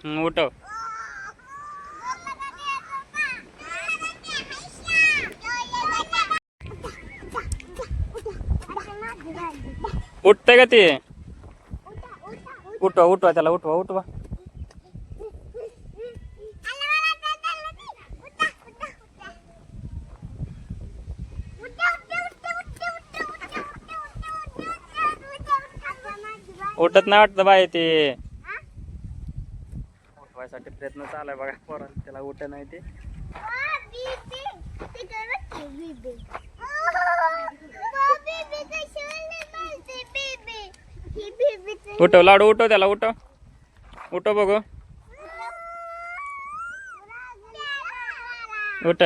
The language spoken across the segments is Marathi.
उठव. उठतंय का ते? उठवा उठवा त्याला, उठवा उठवा. उठत नाही वाटतं बाय ते. उठवायसाठी प्रयत्न चालाय बघा पोराला, त्याला उठ नाही ते. उठव लाडू, उठव त्याला, उठव उठव बघू. उठ.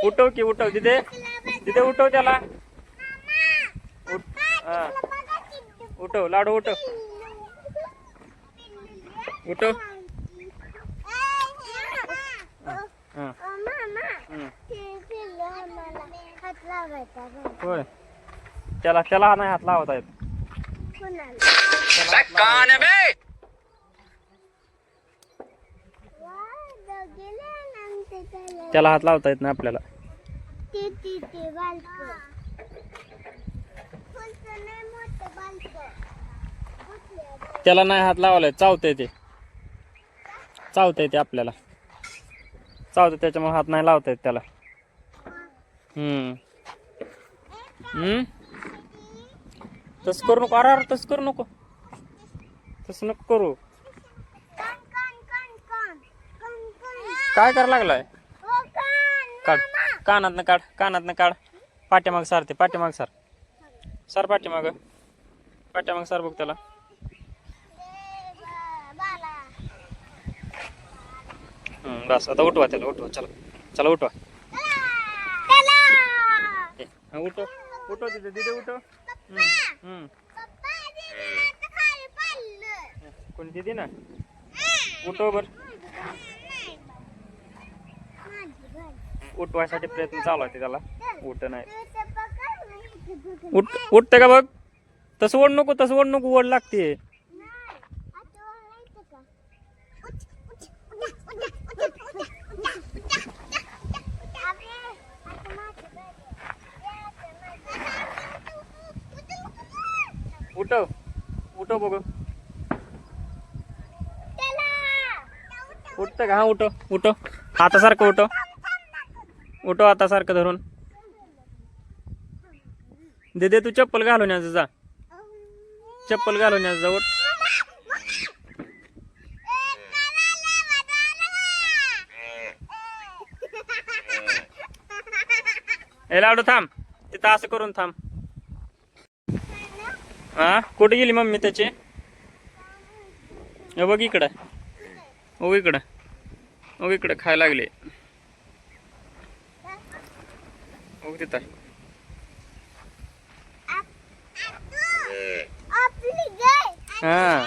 उठव की, उठव तिथे तिथे, उठव त्याला. उठव लाडू, उठव उठव. होय, त्याला त्याला नाही हात लावता येत. त्याला हात लावता येत नाही आपल्याला. त्याला नाही हात लावलाय, चावतंय ते, चावतंय ते आपल्याला, चावतंय त्याच्यामुळे हात नाही लावता येत त्याला. तसं करू नको. अरे तसं करू नको, तसं नको करू. काय करायला लागलाय? काढ कानातनं, काढ कानातनं, काढ. पाठीमाग सार, ते पाठीमाग सार, सर पाठीमाग, पाठीमाग सार बघ त्याला. बस आता उठवा त्याला, उठवा. चला चला उठवा. उठव उठव तिथे, तिथे उठव. कोणी दिदी ना, उठव बर. उठवायसाठी प्रयत्न चालू आहे त्याला, उठ नाही. उठते का बघ. तसं ओढ नको, तसं ओढ नको, ओढ लागते. उठव उठव बघ. उठतं का? हा उठव उठव, हातासारखं उठव, उठव हातासारखं धरून. दे तू चप्पल घालून यायचं जा, चप्पल घालून यायचं जा. उठ. ए लाडू थांब तिथं, असं करून थांब. हा कुठे गेली मम्मी त्याची? बघ इकडं, ओ इकडं, ओ इकडं खायला लागले. ओ तिथं. हा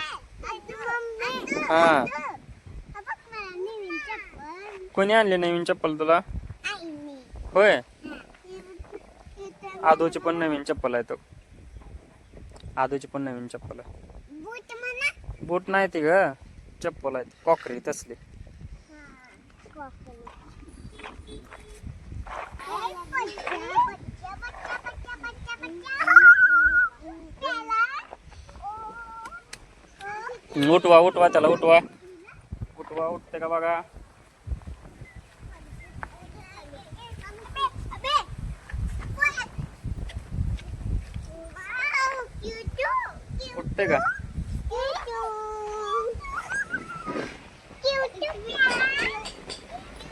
हा, कोणी आणले नवीन चप्पल तुला? होय, आदूची पण नवीन चप्पल आहे. तो आदूची पण नवीन चप्पल आहे. बूट नाही ती ग, चप्पल आहे कॉकरी तसली. उठवा उठवा त्याला, उठवा उठवा. उठते का बघा. उठते का?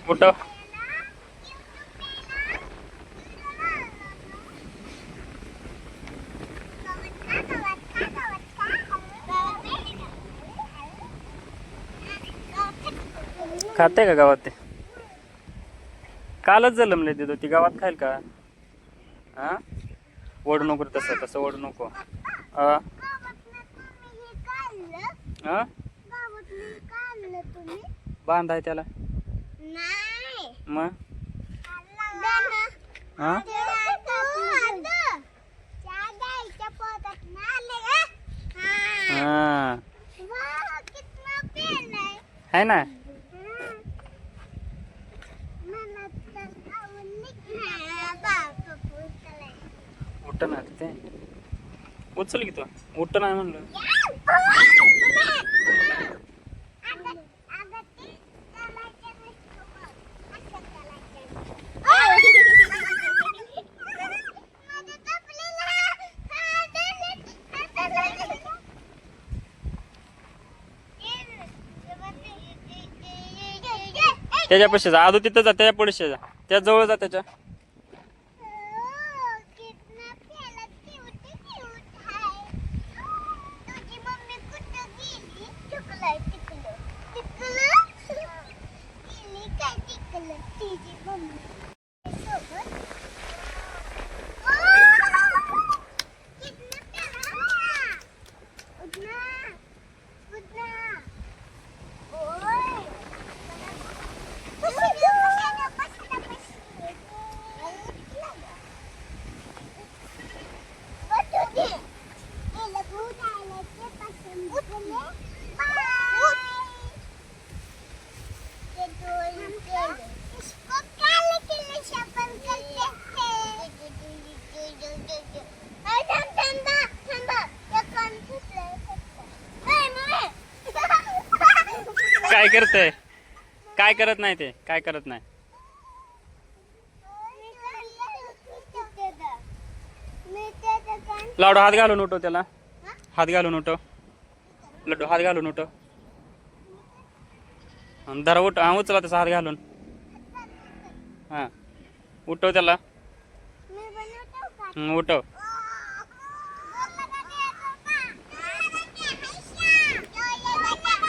उठव. खाते का गावात ते? कालच जलमले ते गावात खाईल का? हा ओढ नको, तसं तसं ओढ नको. हा हा बांधाय त्याला मग हा हा है ना उठ ना ते उचल की तू उठ नाही म्हणलं त्याच्यापाशी जा आधू तिथं जा त्याच्या पुढे जा त्या जवळ जा त्याच्या काय करतय काय करत नाही ते काय करत नाही लाडू हात घालून उठव त्याला हात घालून उठव लड्डू हात घालून उठव धरा उठ हा उचला तसा हात घालून हा उठव त्याला उठव